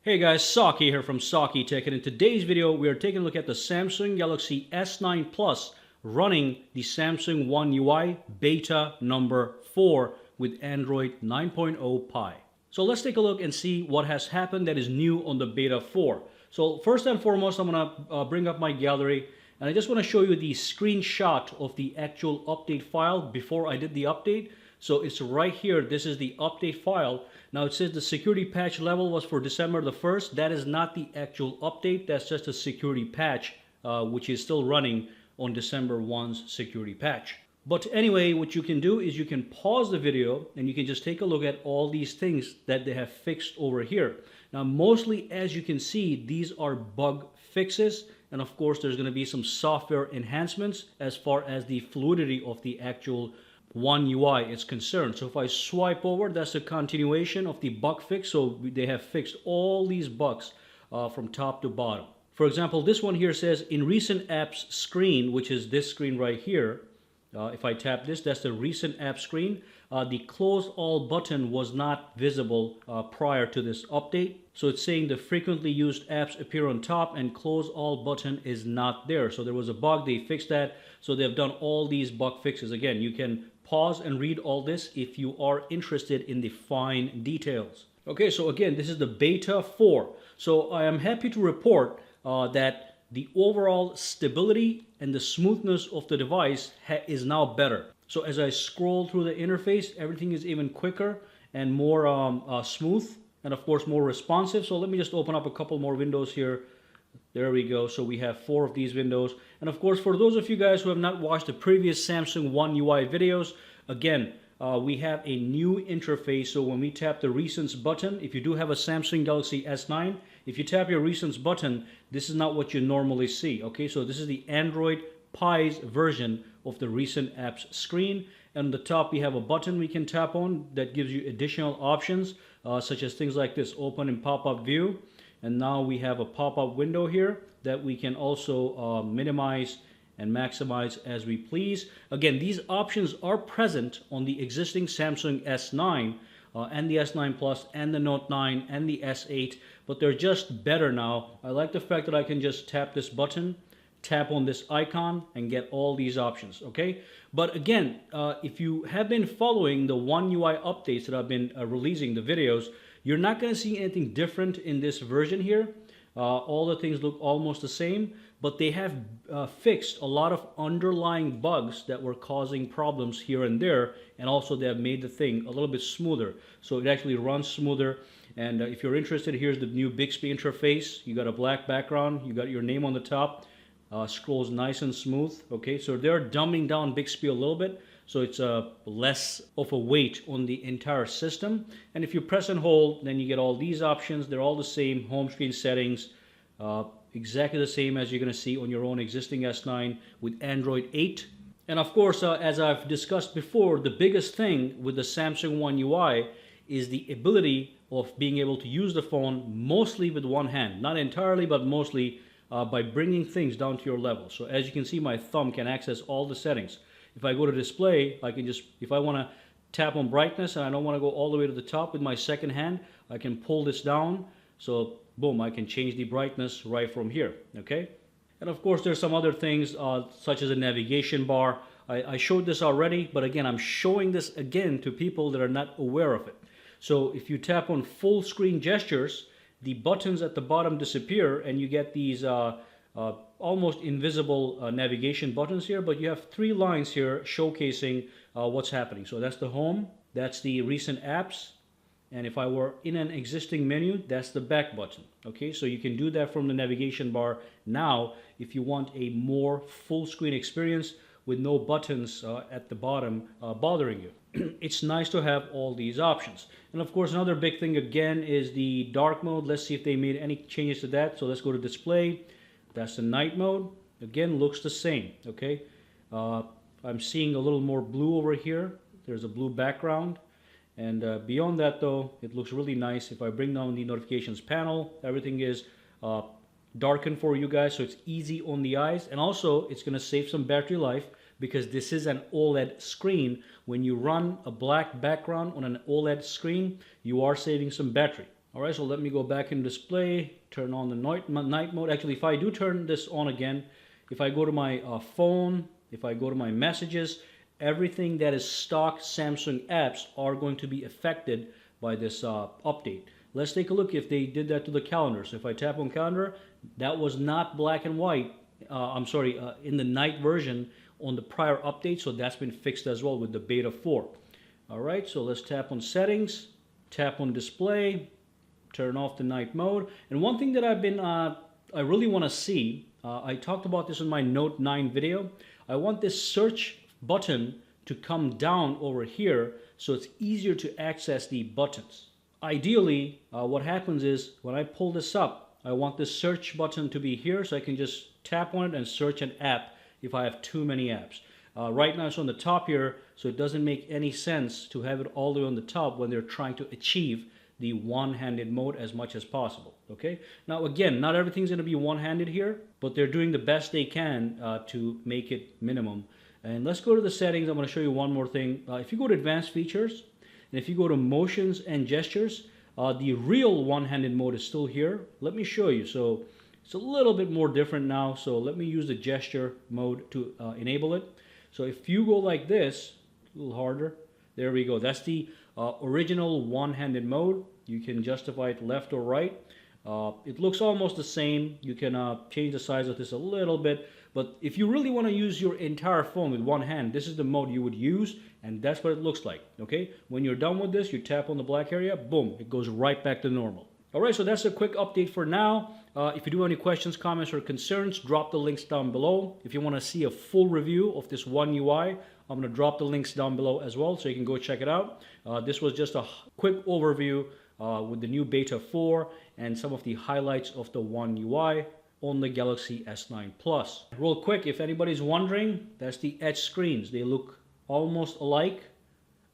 Hey guys, Saki here from SAKITECH, and in today's video we are taking a look at the Samsung Galaxy S9 Plus running the Samsung One UI beta number 4 with Android 9.0 Pie. So let's take a look and see what has happened that is new on the beta 4. So first and foremost, I'm going to bring up my gallery, and I just want to show you the screenshot of the actual update file before I did the update. So it's right here. This is the update file. Now it says the security patch level was for December the 1st. That is not the actual update. That's just a security patch, which is still running on December 1's security patch. But anyway, what you can do is you can pause the video and you can just take a look at all these things that they have fixed over here. Now, mostly, as you can see, these are bug fixes. And of course, there's going to be some software enhancements as far as the fluidity of the actual One UI is concerned. So if I swipe over, that's a continuation of the bug fix. So they have fixed all these bugs from top to bottom. For example, this one here says in recent apps screen, which is this screen right here. If I tap this, that's the recent app screen. The close all button was not visible prior to this update. So it's saying the frequently used apps appear on top and close all button is not there. So there was a bug, they fixed that. So they've done all these bug fixes. Again, you can pause and read all this if you are interested in the fine details. Okay, so again, this is the beta 4. So I am happy to report that the overall stability and the smoothness of the device is now better. So as I scroll through the interface, everything is even quicker and more smooth, and of course more responsive. So let me just open up a couple more windows here. There we go. So we have 4 of these windows. And of course, for those of you guys who have not watched the previous Samsung One UI videos, again, we have a new interface. So when we tap the Recents button, if you do have a Samsung Galaxy S9, if you tap your Recents button, this is not what you normally see. Okay, so this is the Android Pie's version of the Recent Apps screen. And on the top, we have a button we can tap on that gives you additional options, such as things like this, open in pop-up view. And now we have a pop-up window here that we can also minimize and maximize as we please. Again, these options are present on the existing Samsung S9 and the S9 Plus and the Note 9 and the S8, but they're just better now. I like the fact that I can just tap this button, tap on this icon, and get all these options, okay? But again, if you have been following the One UI updates that I've been releasing, the videos, you're not going to see anything different in this version here. All the things look almost the same, but they have fixed a lot of underlying bugs that were causing problems here and there, and also they have made the thing a little bit smoother. So it actually runs smoother. And if you're interested, here's the new Bigsby Interface. You got a black background, you got your name on the top, scrolls nice and smooth. Okay, so they're dumbing down Bigsby a little bit, so it's less of a weight on the entire system. And if you press and hold, then you get all these options. They're all the same. Home screen settings, exactly the same as you're going to see on your own existing S9 with Android 8. And of course, as I've discussed before, the biggest thing with the Samsung One UI is the ability of being able to use the phone mostly with one hand. Not entirely, but mostly by bringing things down to your level. So as you can see, my thumb can access all the settings. If I go to display, I can just, if I want to tap on brightness and I don't want to go all the way to the top with my second hand, I can pull this down. So boom, I can change the brightness right from here, okay? And of course, there's some other things such as a navigation bar. I showed this already, but again, I'm showing this again to people that are not aware of it. So if you tap on full screen gestures, the buttons at the bottom disappear and you get these almost invisible navigation buttons here, but you have 3 lines here showcasing what's happening. So that's the home, that's the recent apps, and if I were in an existing menu, that's the back button. Okay, so you can do that from the navigation bar now if you want a more full screen experience with no buttons at the bottom bothering you. It's nice to have all these options. And of course, another big thing again is the dark mode. Let's see if they made any changes to that. So let's go to display. That's the night mode. Again, looks the same, okay? I'm seeing a little more blue over here. There's a blue background. And beyond that though, it looks really nice. If I bring down the notifications panel, everything is darkened for you guys, so it's easy on the eyes. And also, it's gonna save some battery life because this is an OLED screen. When you run a black background on an OLED screen, you are saving some battery. All right, so let me go back in display, turn on the night mode. Actually, if I do turn this on again, if I go to my phone, if I go to my messages, everything that is stock Samsung apps are going to be affected by this update. Let's take a look if they did that to the calendar. So if I tap on calendar, that was not black and white. In the night version on the prior update, so that's been fixed as well with the beta 4. All right, so let's tap on settings, tap on display, turn off the night mode. And one thing that I really want to see, I talked about this in my Note 9 video. I want this search button to come down over here so it's easier to access the buttons. Ideally, what happens is when I pull this up, I want this search button to be here so I can just tap on it and search an app if I have too many apps. Right now it's on the top here, so it doesn't make any sense to have it all the way on the top when they're trying to achieve the one-handed mode as much as possible. Okay. Now again, not everything's going to be one-handed here, but they're doing the best they can to make it minimum. And let's go to the settings. I'm going to show you one more thing. If you go to advanced features, and if you go to motions and gestures, the real one-handed mode is still here. Let me show you. So it's a little bit more different now. So let me use the gesture mode to enable it. So if you go like this, a little harder, there we go. That's the original one-handed mode. You can justify it left or right. It looks almost the same. You can change the size of this a little bit. But if you really want to use your entire phone with one hand, this is the mode you would use, and that's what it looks like. Okay? When you're done with this, you tap on the black area, boom, it goes right back to normal. All right, so that's a quick update for now. If you do have any questions, comments, or concerns, drop the links down below. If you want to see a full review of this One UI, I'm going to drop the links down below as well, so you can go check it out. This was just a quick overview with the new Beta 4 and some of the highlights of the One UI on the Galaxy S9 Plus. Real quick, if anybody's wondering, that's the Edge screens. They look almost alike.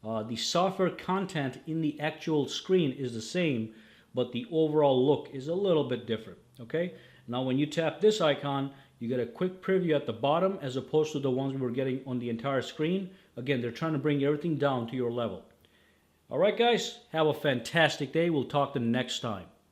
The software content in the actual screen is the same, but the overall look is a little bit different. Okay? Now when you tap this icon, you get a quick preview at the bottom as opposed to the ones we were getting on the entire screen. Again, they're trying to bring everything down to your level. All right, guys, have a fantastic day. We'll talk to you next time.